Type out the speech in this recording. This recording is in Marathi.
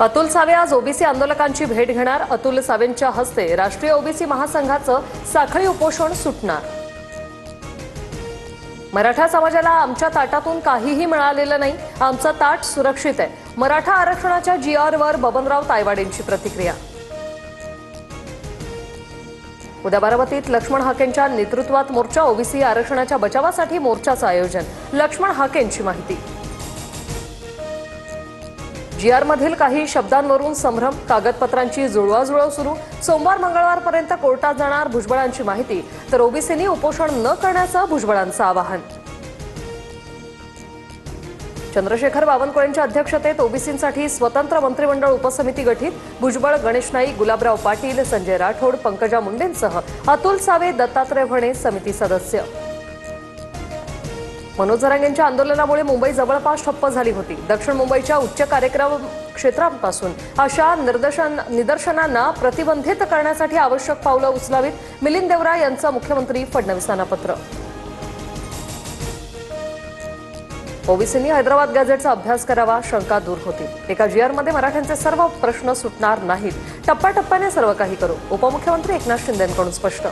अतुल सावे आज ओबीसी आंदोलकांची भेट घेणार। अतुल सावेंच्या हस्ते राष्ट्रीय ओबीसी महासंघाचं साखळी उपोषण सुटणार। मराठा समाजाला आमच्या ताटातून काहीही मिळालेलं नाही, आमचं ताट सुरक्षित आहे। मराठा आरक्षणाच्या जीआरवर बबनराव तायवाडेंची प्रतिक्रिया। उद्या बारामतीत लक्ष्मण हाकेंच्या नेतृत्वात मोर्चा। ओबीसी आरक्षणाच्या बचावासाठी मोर्चाचं आयोजन। लक्ष्मण हाकेंची माहिती। जीआरमधील काही शब्दांवरून संभ्रम, कागदपत्रांची जुळवाजुळव सुरू। सोमवार मंगळवारपर्यंत कोर्टात जाणार भुजबळांची माहिती। तर ओबीसींनी उपोषण न करण्याचं भुजबळांचं आवाहन। चंद्रशेखर बावनकुळेंच्या अध्यक्षतेत ओबीसींसाठी स्वतंत्र मंत्रिमंडळ उपसमिती गठीत। भुजबळ, गणेश नाईक, गुलाबराव पाटील, संजय राठोड, पंकजा मुंडेंसह अतुल सावे, दत्तात्रय भणे समिती सदस्य। मनोज जरांगेंच्या आंदोलनामुळे मुंबई जवळपास ठप्प झाली होती। दक्षिण मुंबईच्या उच्च कार्यक्रम क्षेत्रांपासून अशा निदर्शनांना प्रतिबंधित करण्यासाठी आवश्यक पावलं उचलावीत। मिलिंद देवरा यांचं मुख्यमंत्री फडणवीसांना पत्र। ओबीसींनी हैदराबाद गॅझेटचा अभ्यास करावा, शंका दूर होतील। एका जीआरमध्ये मराठ्यांचे सर्व प्रश्न सुटणार नाहीत, टप्प्याटप्प्याने सर्व काही करू। उपमुख्यमंत्री एकनाथ शिंदेंकडून स्पष्ट।